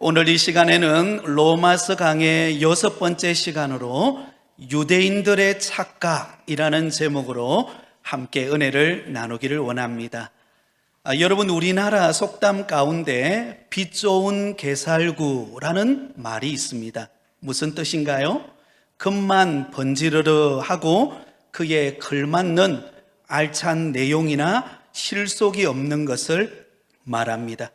오늘 이 시간에는 로마서 강의 6번째 시간으로 유대인들의 착각이라는 제목으로 함께 은혜를 나누기를 원합니다. 여러분, 우리나라 속담 가운데 빛 좋은 게살구라는 말이 있습니다. 무슨 뜻인가요? 금만 번지르르 하고 그에 걸맞는 알찬 내용이나 실속이 없는 것을 말합니다.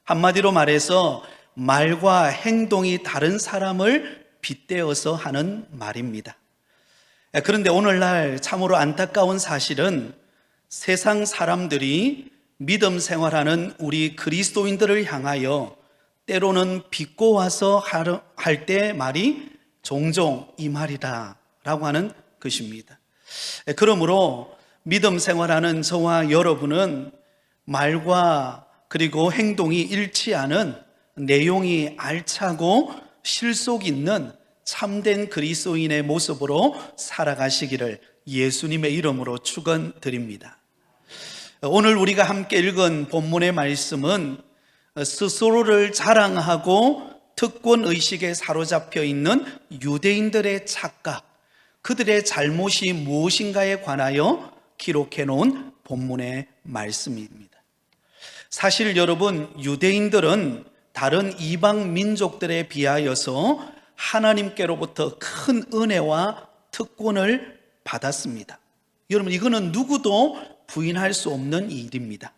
한마디로 말해서 말과 행동이 다른 사람을 빗대어서 하는 말입니다. 그런데 오늘날 참으로 안타까운 사실은 세상 사람들이 믿음 생활하는 우리 그리스도인들을 향하여 때로는 빗고 와서 할 때 말이 종종 이 말이다 라고 하는 것입니다. 그러므로 믿음 생활하는 저와 여러분은 말과 그리고 행동이 일치하는 내용이 알차고 실속 있는 참된 그리스도인의 모습으로 살아가시기를 예수님의 이름으로 축원드립니다. 오늘 우리가 함께 읽은 본문의 말씀은 스스로를 자랑하고 특권의식에 사로잡혀 있는 유대인들의 착각, 그들의 잘못이 무엇인가에 관하여 기록해 놓은 본문의 말씀입니다. 사실 여러분, 유대인들은 다른 이방 민족들에 비하여서 하나님께로부터 큰 은혜와 특권을 받았습니다. 여러분, 이거는 누구도 부인할 수 없는 일입니다.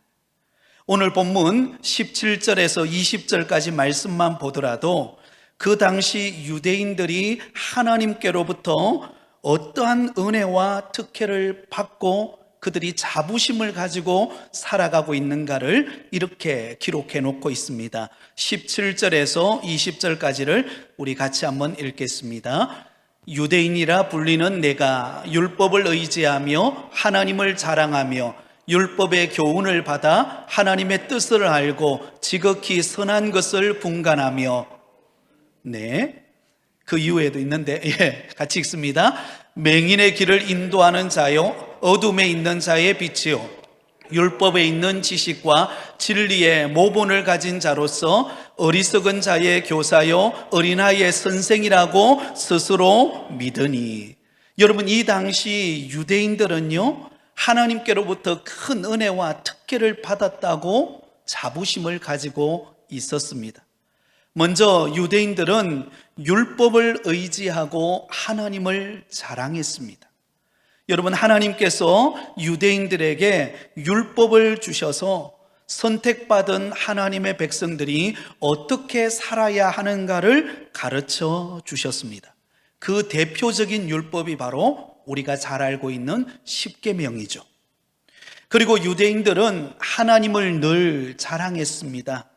오늘 본문 17절에서 20절까지 말씀만 보더라도 그 당시 유대인들이 하나님께로부터 어떠한 은혜와 특혜를 받고 그들이 자부심을 가지고 살아가고 있는가를 이렇게 기록해 놓고 있습니다. 17절에서 20절까지를 우리 같이 한번 읽겠습니다. 유대인이라 불리는 내가 율법을 의지하며 하나님을 자랑하며 율법의 교훈을 받아 하나님의 뜻을 알고 지극히 선한 것을 분간하며 그 이후에도 있는데 같이 읽습니다. 맹인의 길을 인도하는 자요 어둠에 있는 자의 빛이요 율법에 있는 지식과 진리의 모본을 가진 자로서 어리석은 자의 교사요 어린아이의 선생이라고 스스로 믿으니. 여러분, 이 당시 유대인들은요 하나님께로부터 큰 은혜와 특혜를 받았다고 자부심을 가지고 있었습니다. 먼저 유대인들은 율법을 의지하고 하나님을 자랑했습니다. 여러분, 하나님께서 유대인들에게 율법을 주셔서 선택받은 하나님의 백성들이 어떻게 살아야 하는가를 가르쳐 주셨습니다. 그 대표적인 율법이 바로 우리가 잘 알고 있는 십계명이죠. 그리고 유대인들은 하나님을 늘 자랑했습니다.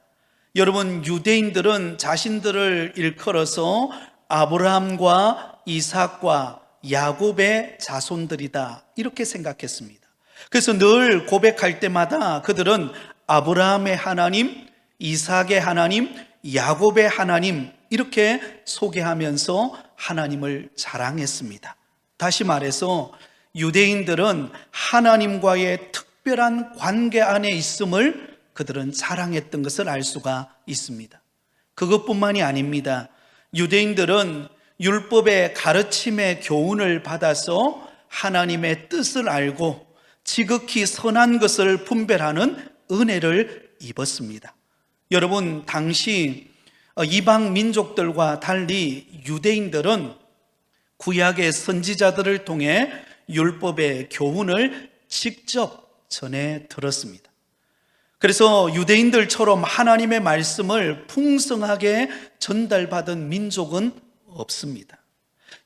여러분, 유대인들은 자신들을 일컬어서 아브라함과 이삭과 야곱의 자손들이다 이렇게 생각했습니다. 그래서 늘 고백할 때마다 그들은 아브라함의 하나님, 이삭의 하나님, 야곱의 하나님 이렇게 소개하면서 하나님을 자랑했습니다. 다시 말해서 유대인들은 하나님과의 특별한 관계 안에 있음을 그들은 자랑했던 것을 알 수가 있습니다. 그것뿐만이 아닙니다. 유대인들은 율법의 가르침의 교훈을 받아서 하나님의 뜻을 알고 지극히 선한 것을 분별하는 은혜를 입었습니다. 여러분, 당시 이방 민족들과 달리 유대인들은 구약의 선지자들을 통해 율법의 교훈을 직접 전해 들었습니다. 그래서 유대인들처럼 하나님의 말씀을 풍성하게 전달받은 민족은 없습니다.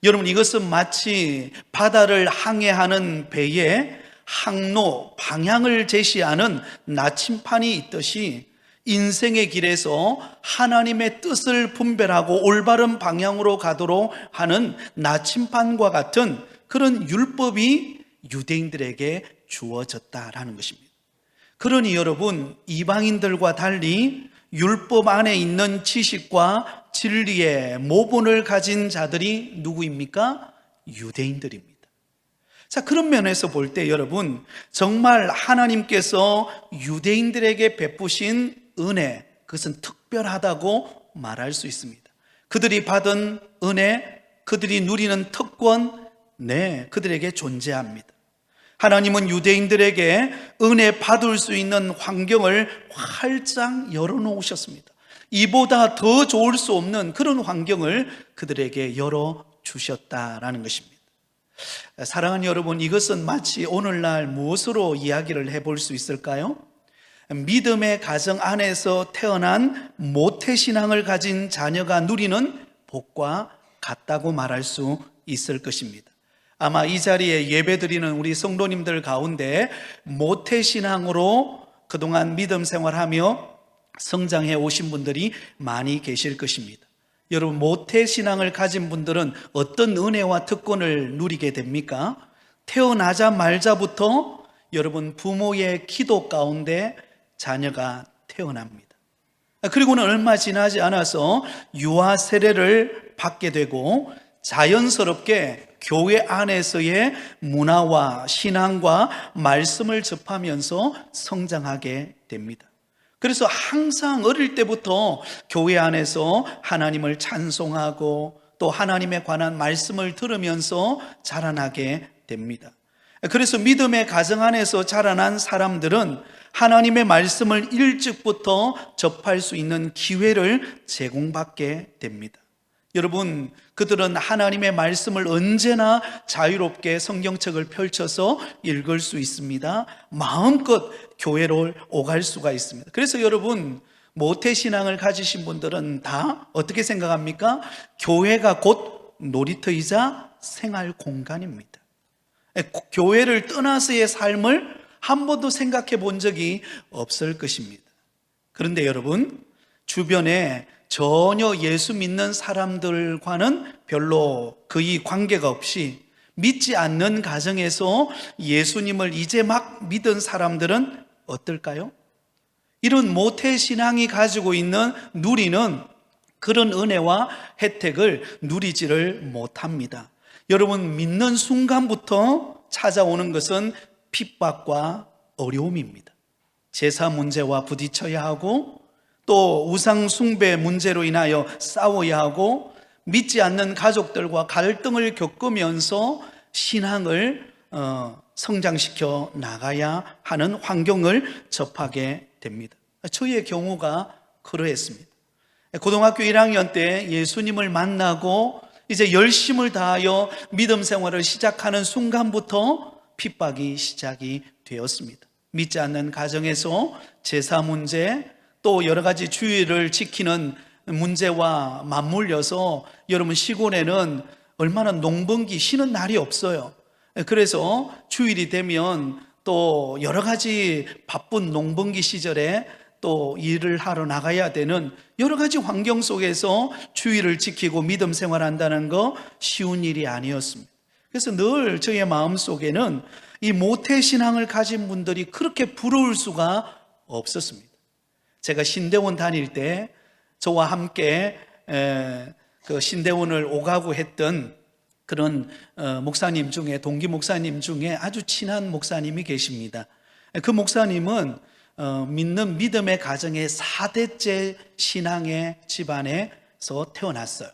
여러분, 이것은 마치 바다를 항해하는 배에 항로, 방향을 제시하는 나침판이 있듯이 인생의 길에서 하나님의 뜻을 분별하고 올바른 방향으로 가도록 하는 나침판과 같은 그런 율법이 유대인들에게 주어졌다라는 것입니다. 그러니 여러분, 이방인들과 달리 율법 안에 있는 지식과 진리의 모본을 가진 자들이 누구입니까? 유대인들입니다. 자, 그런 면에서 볼 때 여러분, 정말 하나님께서 유대인들에게 베푸신 은혜, 그것은 특별하다고 말할 수 있습니다. 그들이 받은 은혜, 그들이 누리는 특권, 네, 그들에게 존재합니다. 하나님은 유대인들에게 은혜 받을 수 있는 환경을 활짝 열어놓으셨습니다. 이보다 더 좋을 수 없는 그런 환경을 그들에게 열어주셨다라는 것입니다. 사랑하는 여러분, 이것은 마치 오늘날 무엇으로 이야기를 해볼 수 있을까요? 믿음의 가정 안에서 태어난 모태신앙을 가진 자녀가 누리는 복과 같다고 말할 수 있을 것입니다. 아마 이 자리에 예배드리는 우리 성도님들 가운데 모태신앙으로 그동안 믿음 생활하며 성장해 오신 분들이 많이 계실 것입니다. 여러분, 모태신앙을 가진 분들은 어떤 은혜와 특권을 누리게 됩니까? 태어나자마자부터 여러분 부모의 기도 가운데 자녀가 태어납니다. 그리고는 얼마 지나지 않아서 유아 세례를 받게 되고 자연스럽게 교회 안에서의 문화와 신앙과 말씀을 접하면서 성장하게 됩니다. 그래서 항상 어릴 때부터 교회 안에서 하나님을 찬송하고 또 하나님에 관한 말씀을 들으면서 자라나게 됩니다. 그래서 믿음의 가정 안에서 자라난 사람들은 하나님의 말씀을 일찍부터 접할 수 있는 기회를 제공받게 됩니다. 여러분, 그들은 하나님의 말씀을 언제나 자유롭게 성경책을 펼쳐서 읽을 수 있습니다. 마음껏 교회로 오갈 수가 있습니다. 그래서 여러분, 모태신앙을 가지신 분들은 다 어떻게 생각합니까? 교회가 곧 놀이터이자 생활 공간입니다. 교회를 떠나서의 삶을 한 번도 생각해 본 적이 없을 것입니다. 그런데 여러분, 주변에 전혀 예수 믿는 사람들과는 별로 거의 관계가 없이 믿지 않는 가정에서 예수님을 이제 막 믿은 사람들은 어떨까요? 이런 모태신앙이 가지고 있는 누리는 그런 은혜와 혜택을 누리지를 못합니다. 여러분, 믿는 순간부터 찾아오는 것은 핍박과 어려움입니다. 제사 문제와 부딪혀야 하고 또 우상 숭배 문제로 인하여 싸워야 하고 믿지 않는 가족들과 갈등을 겪으면서 신앙을 성장시켜 나가야 하는 환경을 접하게 됩니다. 저의 경우가 그러했습니다. 고등학교 1학년 때 예수님을 만나고 이제 열심을 다하여 믿음 생활을 시작하는 순간부터 핍박이 시작이 되었습니다. 믿지 않는 가정에서 제사 문제, 또 여러 가지 주의를 지키는 문제와 맞물려서 여러분, 시골에는 얼마나 농번기 쉬는 날이 없어요. 그래서 주일이 되면 또 여러 가지 바쁜 농번기 시절에 또 일을 하러 나가야 되는 여러 가지 환경 속에서 주의를 지키고 믿음 생활한다는 거 쉬운 일이 아니었습니다. 그래서 늘 저의 마음속에는 이 모태신앙을 가진 분들이 그렇게 부러울 수가 없었습니다. 제가 신대원 다닐 때 저와 함께 그 신대원을 오가고 했던 그런 목사님 중에, 동기 목사님 중에 아주 친한 목사님이 계십니다. 그 목사님은 믿는 믿음의 가정의 4대째 신앙의 집안에서 태어났어요.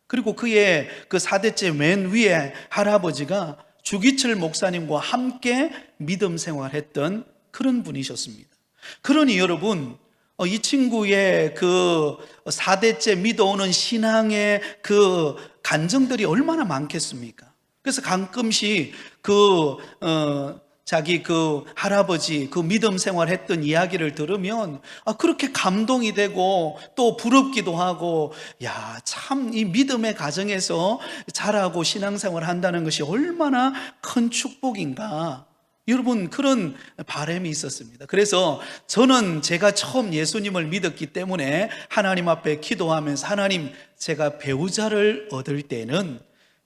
그리고 그의 그 4대째 맨 위에 할아버지가 주기철 목사님과 함께 믿음 생활했던 그런 분이셨습니다. 그러니 여러분, 이 친구의 그 4대째 믿어오는 신앙의 그 간증들이 얼마나 많겠습니까? 그래서 가끔씩 자기 그 할아버지 그 믿음 생활했던 이야기를 들으면 그렇게 감동이 되고 또 부럽기도 하고, 야, 참 이 믿음의 가정에서 자라고 신앙생활 한다는 것이 얼마나 큰 축복인가. 여러분, 그런 바람이 있었습니다. 그래서 저는 제가 처음 예수님을 믿었기 때문에 하나님 앞에 기도하면서, 하나님, 제가 배우자를 얻을 때는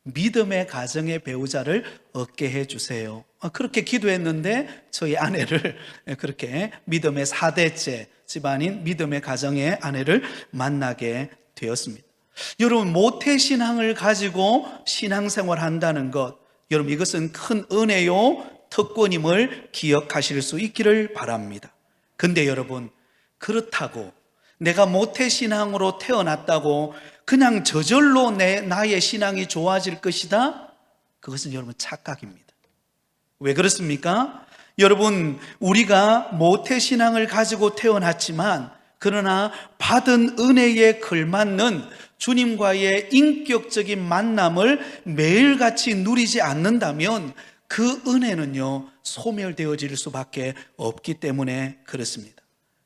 믿음의 가정의 배우자를 얻게 해주세요. 그렇게 기도했는데 저희 아내를 그렇게 믿음의 4대째 집안인 믿음의 가정의 아내를 만나게 되었습니다. 여러분, 모태신앙을 가지고 신앙생활 한다는 것, 여러분, 이것은 큰 은혜요 특권임을 기억하실 수 있기를 바랍니다. 근데 여러분, 그렇다고 내가 모태신앙으로 태어났다고 그냥 저절로 나의 신앙이 좋아질 것이다? 그것은 여러분 착각입니다. 왜 그렇습니까? 여러분, 우리가 모태신앙을 가지고 태어났지만 그러나 받은 은혜에 걸맞는 주님과의 인격적인 만남을 매일같이 누리지 않는다면 그 은혜는요, 소멸되어질 수밖에 없기 때문에 그렇습니다.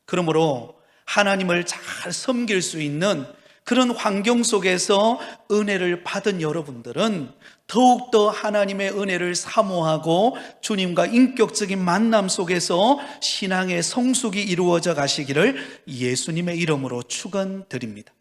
그러므로 하나님을 잘 섬길 수 있는 그런 환경 속에서 은혜를 받은 여러분들은 더욱더 하나님의 은혜를 사모하고 주님과 인격적인 만남 속에서 신앙의 성숙이 이루어져 가시기를 예수님의 이름으로 축원드립니다.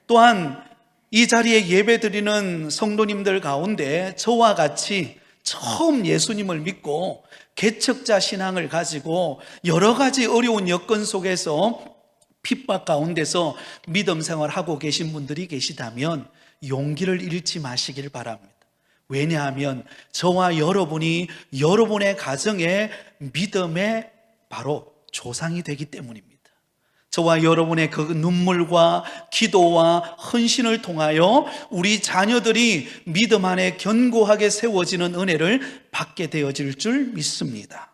또한 이 자리에 예배드리는 성도님들 가운데 저와 같이 처음 예수님을 믿고 개척자 신앙을 가지고 여러 가지 어려운 여건 속에서 핍박 가운데서 믿음 생활하고 계신 분들이 계시다면 용기를 잃지 마시길 바랍니다. 왜냐하면 저와 여러분이 여러분의 가정의 믿음의 바로 조상이 되기 때문입니다. 저와 여러분의 그 눈물과 기도와 헌신을 통하여 우리 자녀들이 믿음 안에 견고하게 세워지는 은혜를 받게 되어질 줄 믿습니다.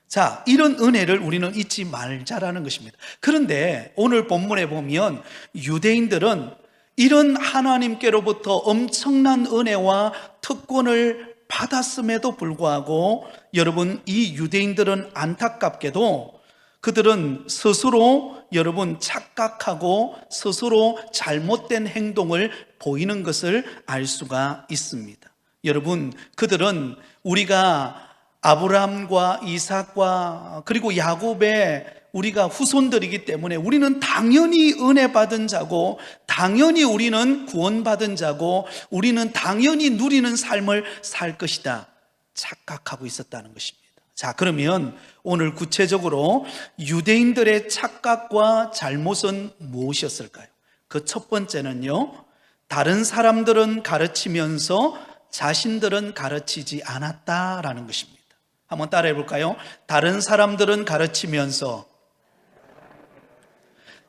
자, 이런 은혜를 우리는 잊지 말자라는 것입니다. 그런데 오늘 본문에 보면 유대인들은 이런 하나님께로부터 엄청난 은혜와 특권을 받았음에도 불구하고 여러분, 이 유대인들은 안타깝게도 그들은 스스로 여러분 착각하고 스스로 잘못된 행동을 보이는 것을 알 수가 있습니다. 여러분, 그들은 우리가 아브라함과 이삭과 그리고 야곱의 우리가 후손들이기 때문에 우리는 당연히 은혜 받은 자고 당연히 우리는 구원받은 자고 우리는 당연히 누리는 삶을 살 것이다 착각하고 있었다는 것입니다. 자, 그러면 오늘 구체적으로 유대인들의 착각과 잘못은 무엇이었을까요? 그 첫 번째는요, 다른 사람들은 가르치면서 자신들은 가르치지 않았다라는 것입니다. 한번 따라해 볼까요? 다른 사람들은 가르치면서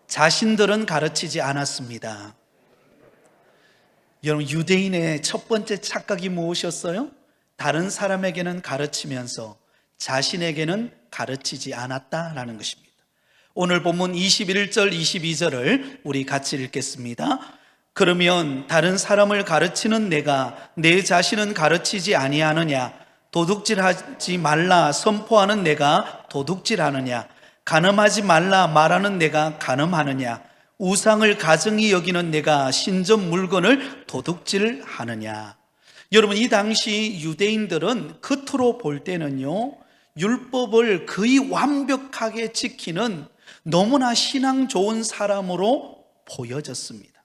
자신들은 가르치지 않았습니다. 여러분, 유대인의 첫 번째 착각이 무엇이었어요? 다른 사람에게는 가르치면서 자신에게는 가르치지 않았다라는 것입니다. 오늘 본문 21절, 22절을 우리 같이 읽겠습니다. 그러면 다른 사람을 가르치는 내가 내 자신은 가르치지 아니하느냐? 도둑질하지 말라 선포하는 내가 도둑질하느냐? 간음하지 말라 말하는 내가 간음하느냐? 우상을 가증히 여기는 내가 신전 물건을 도둑질하느냐? 여러분, 이 당시 유대인들은 겉으로 볼 때는요, 율법을 거의 완벽하게 지키는 너무나 신앙 좋은 사람으로 보여졌습니다.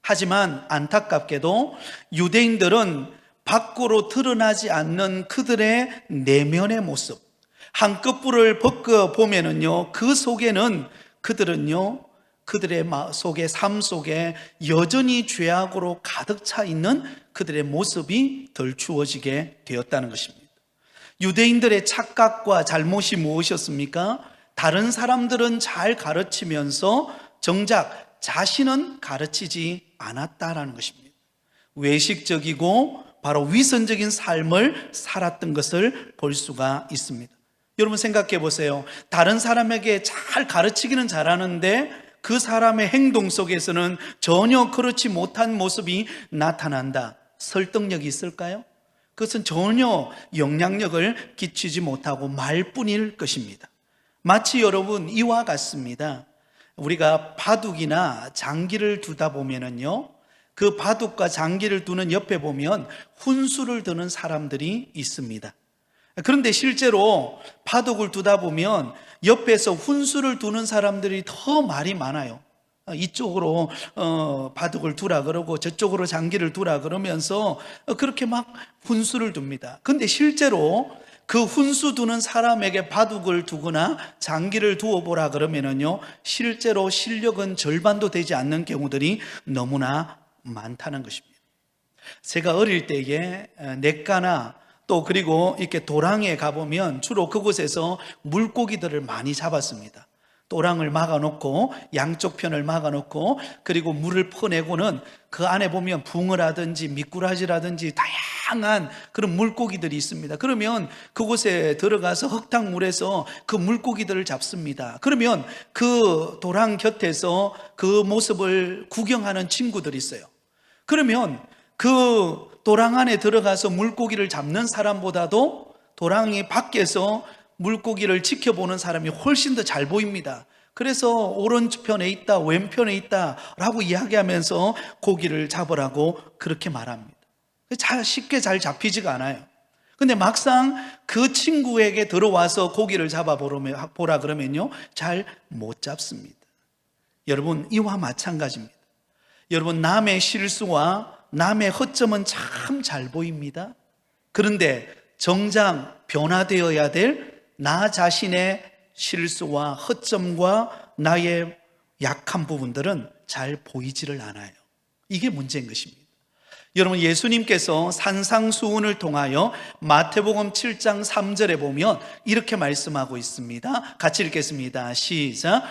하지만 안타깝게도 유대인들은 밖으로 드러나지 않는 그들의 내면의 모습, 한꺼풀을 벗겨 보면은요, 그 속에는 그들은요, 그들의 속에, 삶 속에 여전히 죄악으로 가득 차 있는 그들의 모습이 덜추어지게 되었다는 것입니다. 유대인들의 착각과 잘못이 무엇이었습니까? 다른 사람들은 잘 가르치면서 정작 자신은 가르치지 않았다라는 것입니다. 외식적이고 바로 위선적인 삶을 살았던 것을 볼 수가 있습니다. 여러분, 생각해 보세요. 다른 사람에게 잘 가르치기는 잘하는데 그 사람의 행동 속에서는 전혀 그렇지 못한 모습이 나타난다. 설득력이 있을까요? 그것은 전혀 영향력을 끼치지 못하고 말뿐일 것입니다. 마치 여러분 이와 같습니다. 우리가 바둑이나 장기를 두다 보면은요, 그 바둑과 장기를 두는 옆에 보면 훈수를 두는 사람들이 있습니다. 그런데 실제로 바둑을 두다 보면 옆에서 훈수를 두는 사람들이 더 말이 많아요. 이쪽으로 바둑을 두라 그러고 저쪽으로 장기를 두라 그러면서 그렇게 막 훈수를 둡니다. 그런데 실제로 그 훈수 두는 사람에게 바둑을 두거나 장기를 두어보라 그러면은요, 실제로 실력은 절반도 되지 않는 경우들이 너무나 많다는 것입니다. 제가 어릴 때에 냇가나 또 그리고 이렇게 도랑에 가보면 주로 그곳에서 물고기들을 많이 잡았습니다. 또랑을 막아놓고 양쪽 편을 막아놓고 그리고 물을 퍼내고는 그 안에 보면 붕어라든지 미꾸라지라든지 다양한 그런 물고기들이 있습니다. 그러면 그곳에 들어가서 흙탕물에서 그 물고기들을 잡습니다. 그러면 그 도랑 곁에서 그 모습을 구경하는 친구들이 있어요. 그러면 그 도랑 안에 들어가서 물고기를 잡는 사람보다도 도랑이 밖에서 물고기를 지켜보는 사람이 훨씬 더 잘 보입니다. 그래서 오른편에 있다, 왼편에 있다 라고 이야기하면서 고기를 잡으라고 그렇게 말합니다. 쉽게 잘 잡히지가 않아요. 근데 막상 그 친구에게 들어와서 고기를 잡아보라 그러면요, 잘 못 잡습니다. 여러분, 이와 마찬가지입니다. 여러분, 남의 실수와 남의 허점은 참 잘 보입니다. 그런데 정작 변화되어야 될 나 자신의 실수와 허점과 나의 약한 부분들은 잘 보이지를 않아요. 이게 문제인 것입니다. 여러분, 예수님께서 산상수훈을 통하여 마태복음 7장 3절에 보면 이렇게 말씀하고 있습니다. 같이 읽겠습니다. 시작.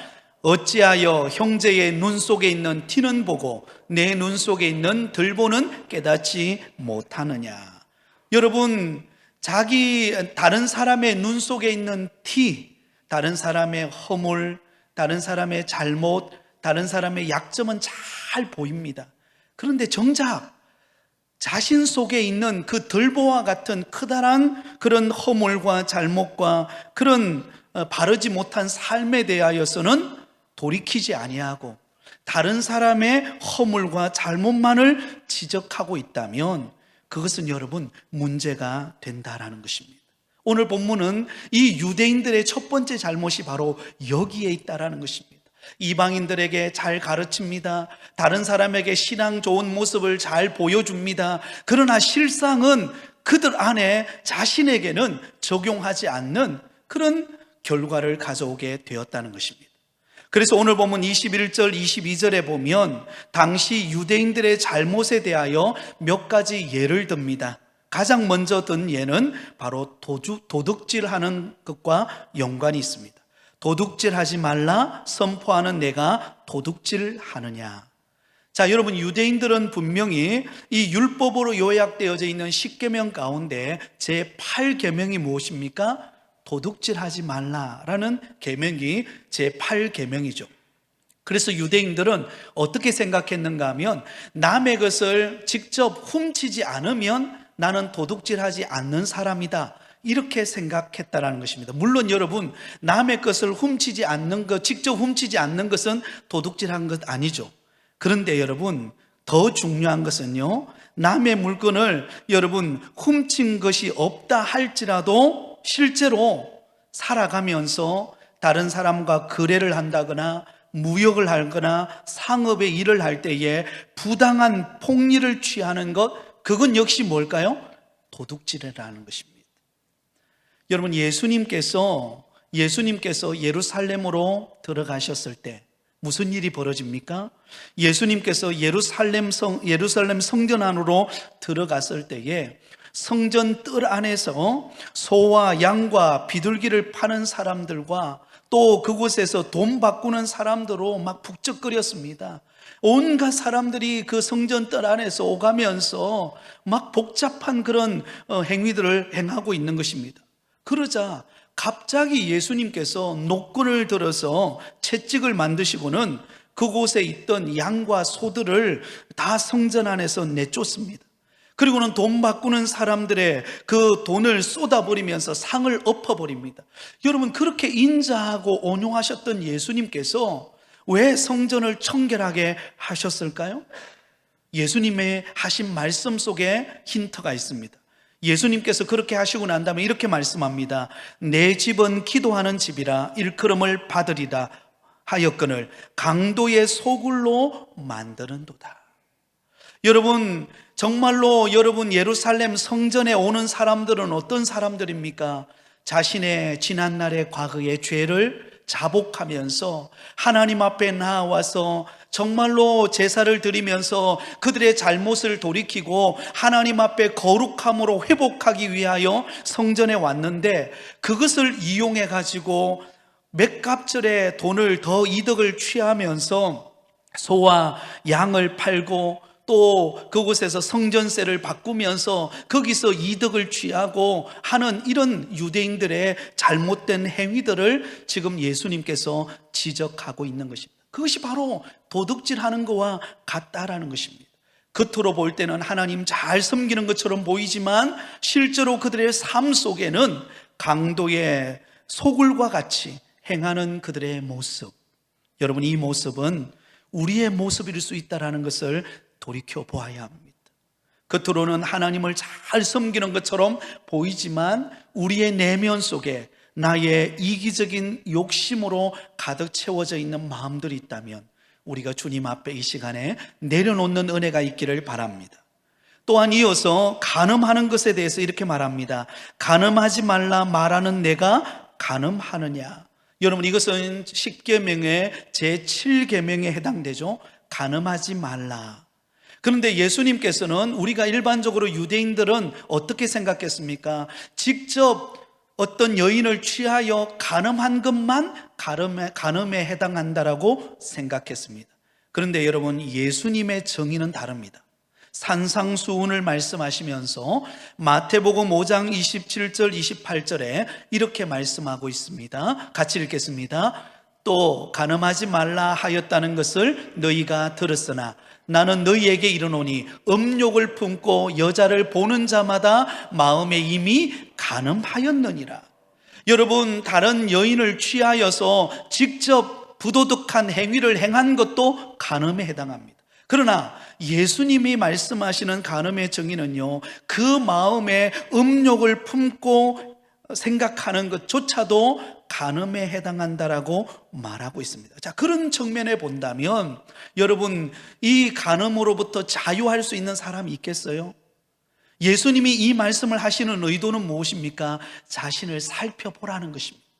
어찌하여 형제의 눈 속에 있는 티는 보고 내 눈 속에 있는 들보는 깨닫지 못하느냐. 여러분, 다른 사람의 눈 속에 있는 티, 다른 사람의 허물, 다른 사람의 잘못, 다른 사람의 약점은 잘 보입니다. 그런데 정작 자신 속에 있는 그 들보와 같은 커다란 그런 허물과 잘못과 그런 바르지 못한 삶에 대하여서는 돌이키지 아니하고 다른 사람의 허물과 잘못만을 지적하고 있다면 그것은 여러분 문제가 된다라는 것입니다. 오늘 본문은 이 유대인들의 첫 번째 잘못이 바로 여기에 있다라는 것입니다. 이방인들에게 잘 가르칩니다. 다른 사람에게 신앙 좋은 모습을 잘 보여줍니다. 그러나 실상은 그들 안에 자신에게는 적용하지 않는 그런 결과를 가져오게 되었다는 것입니다. 그래서 오늘 보면 21절, 22절에 보면 당시 유대인들의 잘못에 대하여 몇 가지 예를 듭니다. 가장 먼저 든 예는 바로 도둑질하는 것과 연관이 있습니다. 도둑질하지 말라 선포하는 내가 도둑질하느냐. 자, 여러분, 유대인들은 분명히 이 율법으로 요약되어져 있는 10계명 가운데 제8계명이 무엇입니까? 도둑질하지 말라라는 계명이 제8계명이죠. 그래서 유대인들은 어떻게 생각했는가 하면 남의 것을 직접 훔치지 않으면 나는 도둑질하지 않는 사람이다, 이렇게 생각했다라는 것입니다. 물론 여러분, 남의 것을 훔치지 않는 것, 직접 훔치지 않는 것은 도둑질한 것 아니죠. 그런데 여러분, 더 중요한 것은요, 남의 물건을 여러분 훔친 것이 없다 할지라도 실제로 살아가면서 다른 사람과 거래를 한다거나 무역을 하거나 상업의 일을 할 때에 부당한 폭리를 취하는 것, 그건 역시 뭘까요? 도둑질이라는 것입니다. 여러분, 예수님께서 예루살렘으로 들어가셨을 때 무슨 일이 벌어집니까? 예수님께서 예루살렘 성전 안으로 들어갔을 때에 성전 뜰 안에서 소와 양과 비둘기를 파는 사람들과 또 그곳에서 돈 바꾸는 사람들로 막 북적거렸습니다. 온갖 사람들이 그 성전 뜰 안에서 오가면서 막 복잡한 그런 행위들을 행하고 있는 것입니다. 그러자 갑자기 예수님께서 노끈을 들어서 채찍을 만드시고는 그곳에 있던 양과 소들을 다 성전 안에서 내쫓습니다. 그리고는 돈 바꾸는 사람들의 그 돈을 쏟아버리면서 상을 엎어버립니다. 여러분, 그렇게 인자하고 온용하셨던 예수님께서 왜 성전을 청결하게 하셨을까요? 예수님의 하신 말씀 속에 힌트가 있습니다. 예수님께서 그렇게 하시고 난 다음에 이렇게 말씀합니다. 내 집은 기도하는 집이라 일컬음을 받으리라 하였거늘 강도의 소굴로 만드는도다. 여러분, 정말로 여러분 예루살렘 성전에 오는 사람들은 어떤 사람들입니까? 자신의 지난날의 과거의 죄를 자복하면서 하나님 앞에 나와서 정말로 제사를 드리면서 그들의 잘못을 돌이키고 하나님 앞에 거룩함으로 회복하기 위하여 성전에 왔는데 그것을 이용해 가지고 맥갑절에 돈을 더 이득을 취하면서 소와 양을 팔고 또 그곳에서 성전세를 바꾸면서 거기서 이득을 취하고 하는 이런 유대인들의 잘못된 행위들을 지금 예수님께서 지적하고 있는 것입니다. 그것이 바로 도둑질하는 것과 같다라는 것입니다. 겉으로 볼 때는 하나님 잘 섬기는 것처럼 보이지만 실제로 그들의 삶 속에는 강도의 소굴과 같이 행하는 그들의 모습, 여러분, 이 모습은 우리의 모습일 수 있다는 것을 돌이켜 보아야 합니다. 겉으로는 하나님을 잘 섬기는 것처럼 보이지만 우리의 내면 속에 나의 이기적인 욕심으로 가득 채워져 있는 마음들이 있다면 우리가 주님 앞에 이 시간에 내려놓는 은혜가 있기를 바랍니다. 또한 이어서 간음하는 것에 대해서 이렇게 말합니다. 간음하지 말라 말하는 내가 간음하느냐. 여러분, 이것은 10계명의 제7계명에 해당되죠. 간음하지 말라. 그런데 예수님께서는 우리가 일반적으로 유대인들은 어떻게 생각했습니까? 직접 어떤 여인을 취하여 간음한 것만 간음에 해당한다라고 생각했습니다. 그런데 여러분, 예수님의 정의는 다릅니다. 산상수훈을 말씀하시면서 마태복음 5장 27절 28절에 이렇게 말씀하고 있습니다. 같이 읽겠습니다. 또 간음하지 말라 하였다는 것을 너희가 들었으나 나는 너희에게 이르노니 음욕을 품고 여자를 보는 자마다 마음에 이미 간음하였느니라. 여러분, 다른 여인을 취하여서 직접 부도덕한 행위를 행한 것도 간음에 해당합니다. 그러나 예수님이 말씀하시는 간음의 정의는요, 그 마음에 음욕을 품고 생각하는 것조차도 간음에 해당한다라고 말하고 있습니다. 자, 그런 측면에 본다면 여러분, 이 간음으로부터 자유할 수 있는 사람이 있겠어요? 예수님이 이 말씀을 하시는 의도는 무엇입니까? 자신을 살펴보라는 것입니다.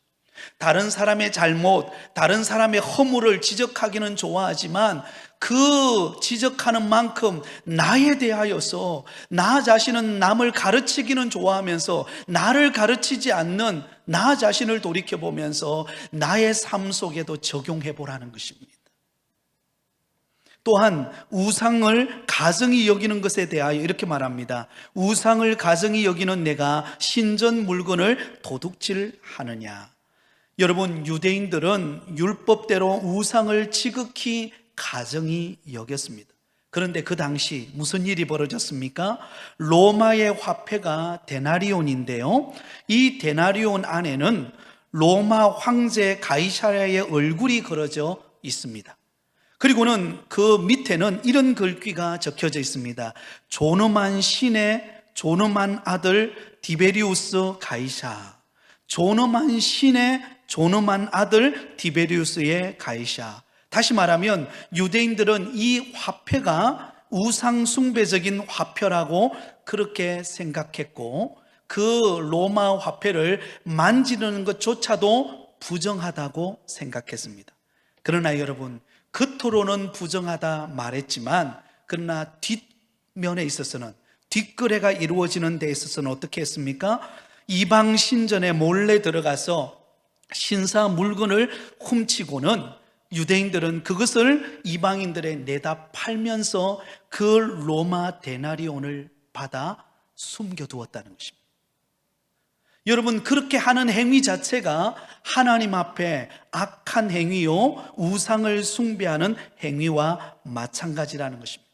다른 사람의 잘못, 다른 사람의 허물을 지적하기는 좋아하지만 그 지적하는 만큼 나에 대하여서 나 자신은 남을 가르치기는 좋아하면서 나를 가르치지 않는 나 자신을 돌이켜보면서 나의 삶 속에도 적용해 보라는 것입니다. 또한 우상을 가증히 여기는 것에 대하여 이렇게 말합니다. 우상을 가증히 여기는 내가 신전 물건을 도둑질하느냐. 여러분, 유대인들은 율법대로 우상을 지극히 가증히 여겼습니다. 그런데 그 당시 무슨 일이 벌어졌습니까? 로마의 화폐가 데나리온인데요, 이 데나리온 안에는 로마 황제 가이사랴의 얼굴이 그려져 있습니다. 그리고는 그 밑에는 이런 글귀가 적혀져 있습니다. 존엄한 신의 존엄한 아들 디베리우스 가이사. 존엄한 신의 존엄한 아들 디베리우스의 가이사. 다시 말하면 유대인들은 이 화폐가 우상숭배적인 화폐라고 그렇게 생각했고, 그 로마 화폐를 만지는 것조차도 부정하다고 생각했습니다. 그러나 여러분, 겉으로는 부정하다 말했지만 그러나 뒷면에 있어서는, 뒷거래가 이루어지는 데 있어서는 어떻게 했습니까? 이방 신전에 몰래 들어가서 신사 물건을 훔치고는 유대인들은 그것을 이방인들에 내다 팔면서 그 로마 데나리온을 받아 숨겨두었다는 것입니다. 여러분, 그렇게 하는 행위 자체가 하나님 앞에 악한 행위요, 우상을 숭배하는 행위와 마찬가지라는 것입니다.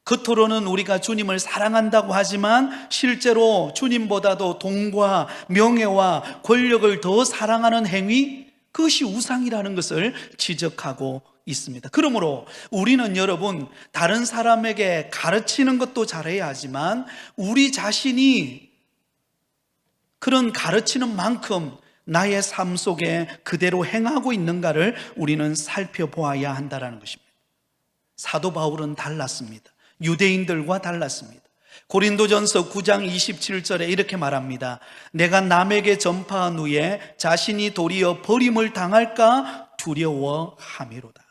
겉으로는 우리가 주님을 사랑한다고 하지만 실제로 주님보다도 돈과 명예와 권력을 더 사랑하는 행위, 그것이 우상이라는 것을 지적하고 있습니다. 그러므로 우리는 여러분, 다른 사람에게 가르치는 것도 잘해야 하지만 우리 자신이 그런 가르치는 만큼 나의 삶 속에 그대로 행하고 있는가를 우리는 살펴보아야 한다는 것입니다. 사도 바울은 달랐습니다. 유대인들과 달랐습니다. 고린도전서 9장 27절에 이렇게 말합니다. 내가 남에게 전파한 후에 자신이 도리어 버림을 당할까 두려워함이로다.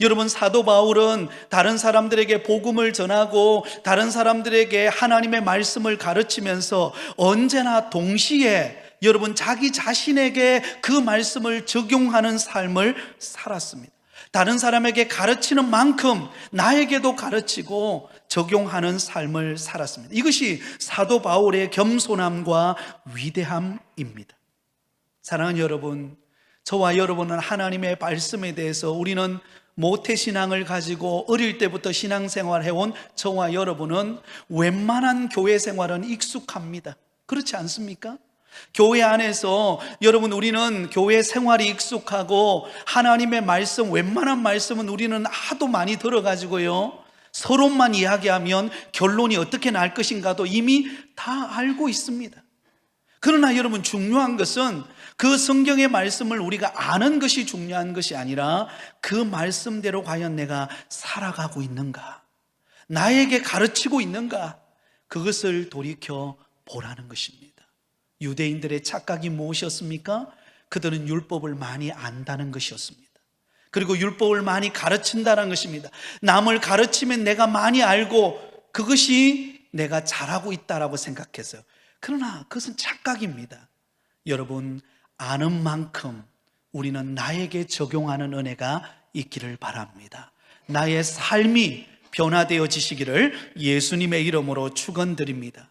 여러분, 사도 바울은 다른 사람들에게 복음을 전하고 다른 사람들에게 하나님의 말씀을 가르치면서 언제나 동시에 여러분 자기 자신에게 그 말씀을 적용하는 삶을 살았습니다. 다른 사람에게 가르치는 만큼 나에게도 가르치고 적용하는 삶을 살았습니다. 이것이 사도 바울의 겸손함과 위대함입니다. 사랑하는 여러분, 저와 여러분은 하나님의 말씀에 대해서 우리는 모태신앙을 가지고 어릴 때부터 신앙생활 해온 저와 여러분은 웬만한 교회 생활은 익숙합니다. 그렇지 않습니까? 교회 안에서 여러분 우리는 교회 생활이 익숙하고 하나님의 말씀, 웬만한 말씀은 우리는 하도 많이 들어가지고요, 서로만 이야기하면 결론이 어떻게 날 것인가도 이미 다 알고 있습니다. 그러나 여러분 중요한 것은 그 성경의 말씀을 우리가 아는 것이 중요한 것이 아니라 그 말씀대로 과연 내가 살아가고 있는가, 나에게 가르치고 있는가, 그것을 돌이켜 보라는 것입니다. 유대인들의 착각이 무엇이었습니까? 그들은 율법을 많이 안다는 것이었습니다. 그리고 율법을 많이 가르친다는 것입니다. 남을 가르치면 내가 많이 알고 그것이 내가 잘하고 있다라고 생각했어요. 그러나 그것은 착각입니다. 여러분, 아는 만큼 우리는 나에게 적용하는 은혜가 있기를 바랍니다. 나의 삶이 변화되어지시기를 예수님의 이름으로 축원드립니다.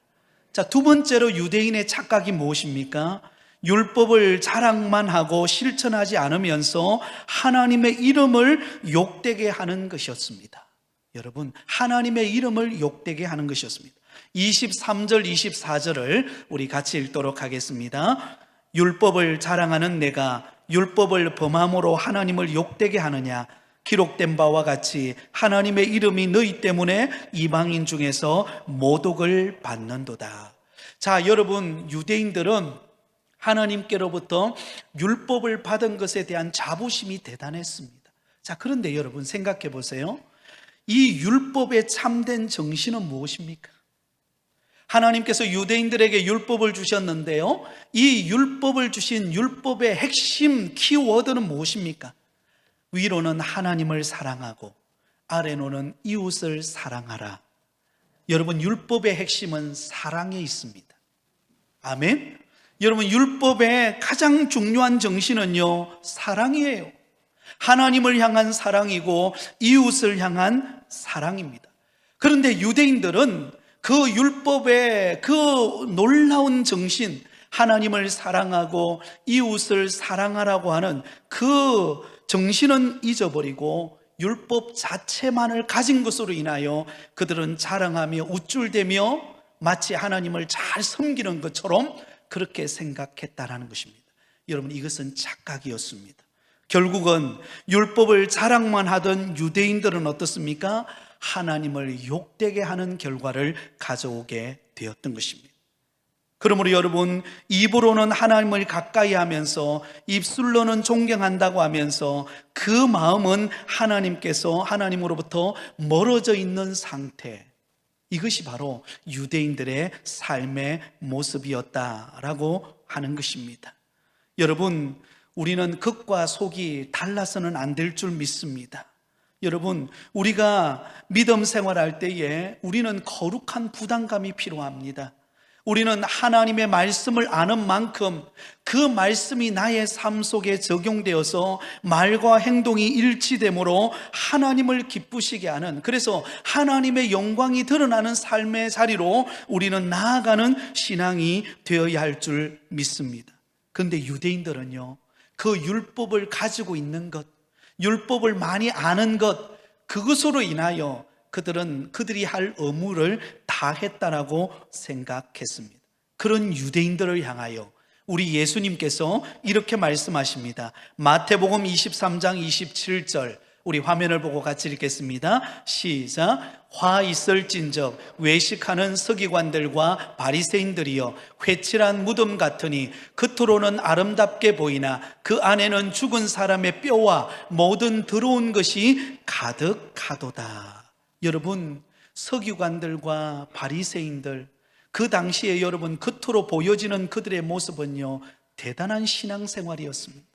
자, 두 번째로 유대인의 착각이 무엇입니까? 율법을 자랑만 하고 실천하지 않으면서 하나님의 이름을 욕되게 하는 것이었습니다. 여러분, 하나님의 이름을 욕되게 하는 것이었습니다. 23절, 24절을 우리 같이 읽도록 하겠습니다. 율법을 자랑하는 내가 율법을 범함으로 하나님을 욕되게 하느냐? 기록된 바와 같이 하나님의 이름이 너희 때문에 이방인 중에서 모독을 받는도다. 자, 여러분, 유대인들은 하나님께로부터 율법을 받은 것에 대한 자부심이 대단했습니다. 자, 그런데 여러분 생각해 보세요. 이 율법의 참된 정신은 무엇입니까? 하나님께서 유대인들에게 율법을 주셨는데요, 이 율법을 주신 율법의 핵심 키워드는 무엇입니까? 위로는 하나님을 사랑하고 아래로는 이웃을 사랑하라. 여러분, 율법의 핵심은 사랑에 있습니다. 아멘. 여러분, 율법의 가장 중요한 정신은요, 사랑이에요. 하나님을 향한 사랑이고 이웃을 향한 사랑입니다. 그런데 유대인들은 그 율법의 그 놀라운 정신, 하나님을 사랑하고 이웃을 사랑하라고 하는 그 정신은 잊어버리고 율법 자체만을 가진 것으로 인하여 그들은 자랑하며 우쭐대며 마치 하나님을 잘 섬기는 것처럼 그렇게 생각했다라는 것입니다. 여러분, 이것은 착각이었습니다. 결국은 율법을 자랑만 하던 유대인들은 어떻습니까? 하나님을 욕되게 하는 결과를 가져오게 되었던 것입니다. 그러므로 여러분, 입으로는 하나님을 가까이 하면서 입술로는 존경한다고 하면서 그 마음은 하나님으로부터 멀어져 있는 상태, 이것이 바로 유대인들의 삶의 모습이었다라고 하는 것입니다. 여러분, 우리는 겉과 속이 달라서는 안 될 줄 믿습니다. 여러분, 우리가 믿음 생활할 때에 우리는 거룩한 부담감이 필요합니다. 우리는 하나님의 말씀을 아는 만큼 그 말씀이 나의 삶 속에 적용되어서 말과 행동이 일치되므로 하나님을 기쁘시게 하는, 그래서 하나님의 영광이 드러나는 삶의 자리로 우리는 나아가는 신앙이 되어야 할 줄 믿습니다. 그런데 유대인들은요, 그 율법을 가지고 있는 것, 율법을 많이 아는 것, 그것으로 인하여 그들이 할 의무를 다했다라고 생각했습니다. 그런 유대인들을 향하여 우리 예수님께서 이렇게 말씀하십니다. 마태복음 23장 27절, 우리 화면을 보고 같이 읽겠습니다. 시작. 화 있을진적 외식하는 서기관들과 바리새인들이여, 회칠한 무덤 같으니 겉으로는 아름답게 보이나 그 안에는 죽은 사람의 뼈와 모든 더러운 것이 가득하도다. 여러분, 서기관들과 바리새인들, 그 당시에 여러분 겉으로 보여지는 그들의 모습은요, 대단한 신앙생활이었습니다.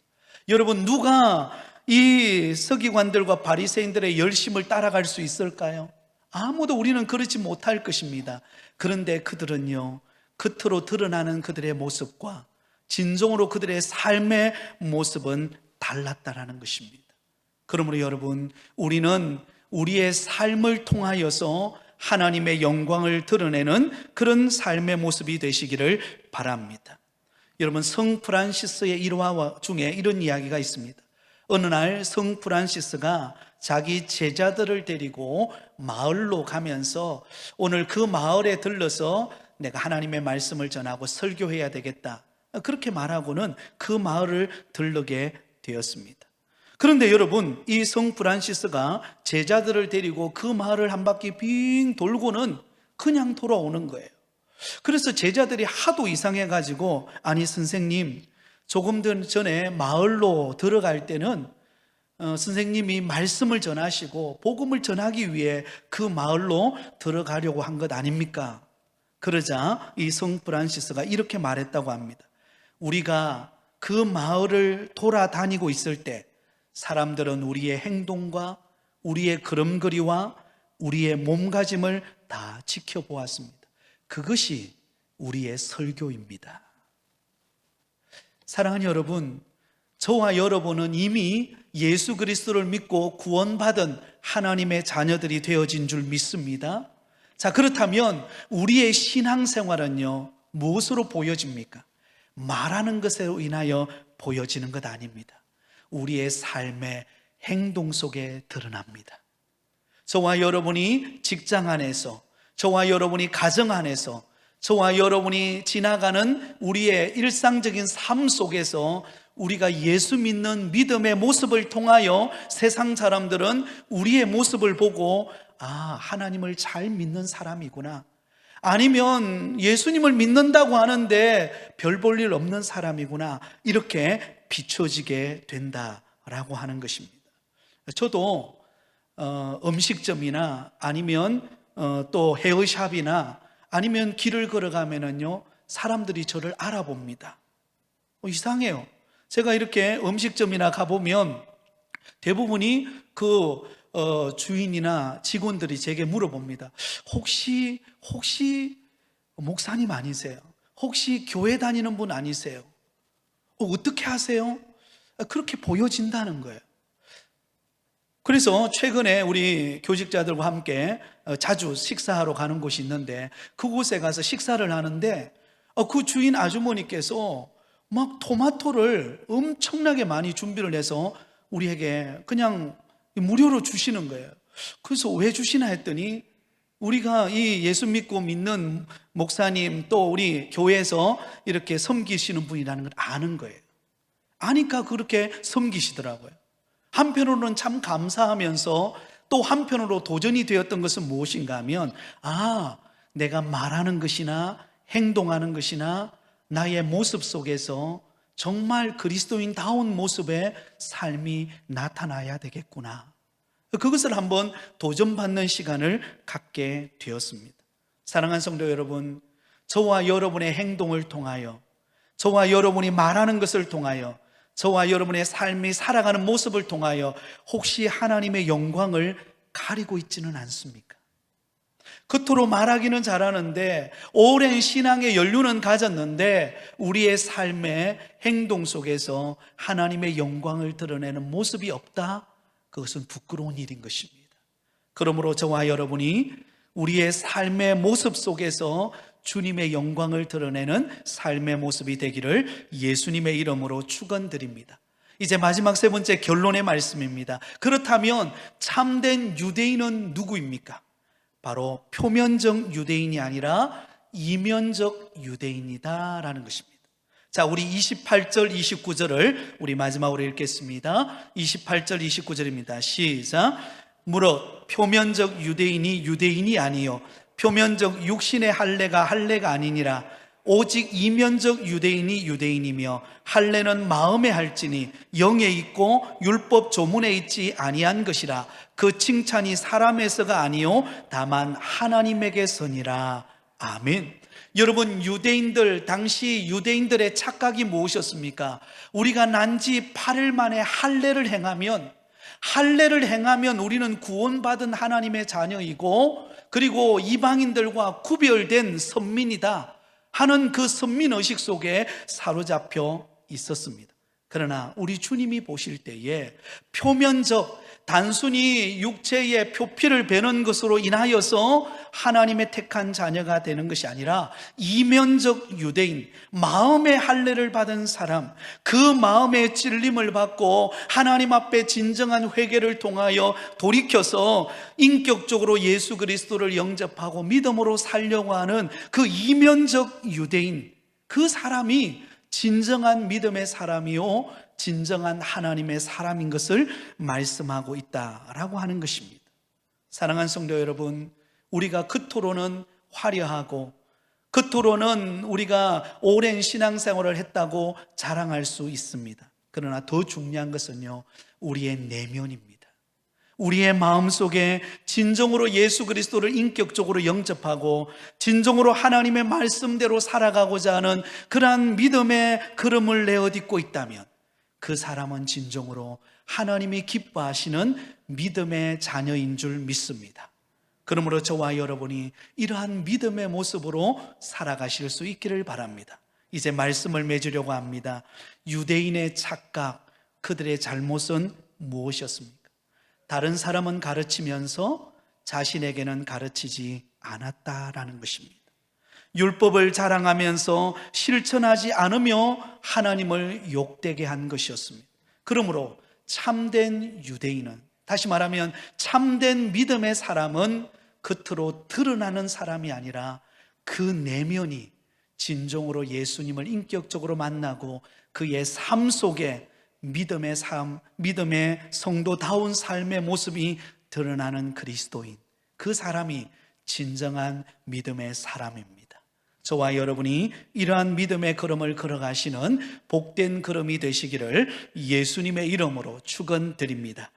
여러분, 누가 이 서기관들과 바리새인들의 열심을 따라갈 수 있을까요? 아무도 우리는 그렇지 못할 것입니다. 그런데 그들은요, 겉으로 드러나는 그들의 모습과 진정으로 그들의 삶의 모습은 달랐다라는 것입니다. 그러므로 여러분, 우리는 우리의 삶을 통하여서 하나님의 영광을 드러내는 그런 삶의 모습이 되시기를 바랍니다. 여러분, 성 프란시스의 일화 중에 이런 이야기가 있습니다. 어느 날 성 프란시스가 자기 제자들을 데리고 마을로 가면서 오늘 그 마을에 들러서 내가 하나님의 말씀을 전하고 설교해야 되겠다, 그렇게 말하고는 그 마을을 들르게 되었습니다. 그런데 여러분, 이 성 프란시스가 제자들을 데리고 그 마을을 한 바퀴 빙 돌고는 그냥 돌아오는 거예요. 그래서 제자들이 하도 이상해가지고, 아니 선생님, 조금 전에 마을로 들어갈 때는 선생님이 말씀을 전하시고 복음을 전하기 위해 그 마을로 들어가려고 한 것 아닙니까? 그러자 이 성 프란시스가 이렇게 말했다고 합니다. 우리가 그 마을을 돌아다니고 있을 때 사람들은 우리의 행동과 우리의 걸음걸이와 우리의 몸가짐을 다 지켜보았습니다. 그것이 우리의 설교입니다. 사랑하는 여러분, 저와 여러분은 이미 예수 그리스도를 믿고 구원받은 하나님의 자녀들이 되어진 줄 믿습니다. 자, 그렇다면 우리의 신앙생활은요, 무엇으로 보여집니까? 말하는 것으로 인하여 보여지는 것 아닙니다. 우리의 삶의 행동 속에 드러납니다. 저와 여러분이 직장 안에서, 저와 여러분이 가정 안에서, 저와 여러분이 지나가는 우리의 일상적인 삶 속에서 우리가 예수 믿는 믿음의 모습을 통하여 세상 사람들은 우리의 모습을 보고, 아, 하나님을 잘 믿는 사람이구나, 아니면 예수님을 믿는다고 하는데 별 볼 일 없는 사람이구나, 이렇게 비춰지게 된다라고 하는 것입니다. 저도 음식점이나 아니면 또 헤어샵이나 아니면 길을 걸어가면은요, 사람들이 저를 알아봅니다. 이상해요. 제가 이렇게 음식점이나 가보면 대부분이 그 주인이나 직원들이 제게 물어봅니다. 혹시 목사님 아니세요? 혹시 교회 다니는 분 아니세요? 어떻게 하세요? 그렇게 보여진다는 거예요. 그래서 최근에 우리 교직자들과 함께 자주 식사하러 가는 곳이 있는데, 그곳에 가서 식사를 하는데 그 주인 아주머니께서 막 토마토를 엄청나게 많이 준비를 해서 우리에게 그냥 무료로 주시는 거예요. 그래서 왜 주시나 했더니, 우리가 이 예수 믿고 믿는 목사님, 또 우리 교회에서 이렇게 섬기시는 분이라는 걸 아는 거예요. 아니까 그렇게 섬기시더라고요. 한편으로는 참 감사하면서 또 한편으로 도전이 되었던 것은 무엇인가 하면, 아, 내가 말하는 것이나 행동하는 것이나 나의 모습 속에서 정말 그리스도인다운 모습의 삶이 나타나야 되겠구나, 그것을 한번 도전받는 시간을 갖게 되었습니다. 사랑하는 성도 여러분, 저와 여러분의 행동을 통하여, 저와 여러분이 말하는 것을 통하여, 저와 여러분의 삶이 살아가는 모습을 통하여 혹시 하나님의 영광을 가리고 있지는 않습니까? 겉으로 말하기는 잘하는데, 오랜 신앙의 연륜은 가졌는데 우리의 삶의 행동 속에서 하나님의 영광을 드러내는 모습이 없다? 그것은 부끄러운 일인 것입니다. 그러므로 저와 여러분이 우리의 삶의 모습 속에서 주님의 영광을 드러내는 삶의 모습이 되기를 예수님의 이름으로 축원드립니다. 이제 마지막 세 번째 결론의 말씀입니다. 그렇다면 참된 유대인은 누구입니까? 바로 표면적 유대인이 아니라 이면적 유대인이다라는 것입니다. 자, 우리 28절 29절을 우리 마지막으로 읽겠습니다. 28절 29절입니다. 시작. 무릇 표면적 유대인이 유대인이 아니요 표면적 육신의 할례가 할례가 아니니라. 오직 이면적 유대인이 유대인이며 할례는 마음에 할지니 영에 있고 율법 조문에 있지 아니한 것이라. 그 칭찬이 사람에서가 아니요 다만 하나님에게서니라. 아멘. 여러분, 유대인들, 당시 유대인들의 착각이 무엇이었습니까? 우리가 난 지 8일 만에 할례를 행하면 우리는 구원받은 하나님의 자녀이고, 그리고 이방인들과 구별된 선민이다. 하는 그 선민의식 속에 사로잡혀 있었습니다. 그러나 우리 주님이 보실 때에 표면적, 단순히 육체의 표피를 베는 것으로 인하여서 하나님의 택한 자녀가 되는 것이 아니라 이면적 유대인, 마음의 할례를 받은 사람, 그 마음의 찔림을 받고 하나님 앞에 진정한 회개를 통하여 돌이켜서 인격적으로 예수 그리스도를 영접하고 믿음으로 살려고 하는 그 이면적 유대인, 그 사람이 진정한 믿음의 사람이요 진정한 하나님의 사람인 것을 말씀하고 있다라고 하는 것입니다. 사랑하는 성도 여러분, 우리가 그토록은 화려하고 그토록은 우리가 오랜 신앙생활을 했다고 자랑할 수 있습니다. 그러나 더 중요한 것은요, 우리의 내면입니다. 우리의 마음속에 진정으로 예수 그리스도를 인격적으로 영접하고 진정으로 하나님의 말씀대로 살아가고자 하는 그러한 믿음의 걸음을 내어딛고 있다면 그 사람은 진정으로 하나님이 기뻐하시는 믿음의 자녀인 줄 믿습니다. 그러므로 저와 여러분이 이러한 믿음의 모습으로 살아가실 수 있기를 바랍니다. 이제 말씀을 맺으려고 합니다. 유대인의 착각, 그들의 잘못은 무엇이었습니까? 다른 사람은 가르치면서 자신에게는 가르치지 않았다라는 것입니다. 율법을 자랑하면서 실천하지 않으며 하나님을 욕되게 한 것이었습니다. 그러므로 참된 유대인은, 다시 말하면 참된 믿음의 사람은 겉으로 드러나는 사람이 아니라 그 내면이 진정으로 예수님을 인격적으로 만나고 그의 삶 속에 믿음의 삶, 믿음의 성도다운 삶의 모습이 드러나는 그리스도인, 그 사람이 진정한 믿음의 사람입니다. 저와 여러분이 이러한 믿음의 걸음을 걸어가시는 복된 걸음이 되시기를 예수님의 이름으로 축원드립니다.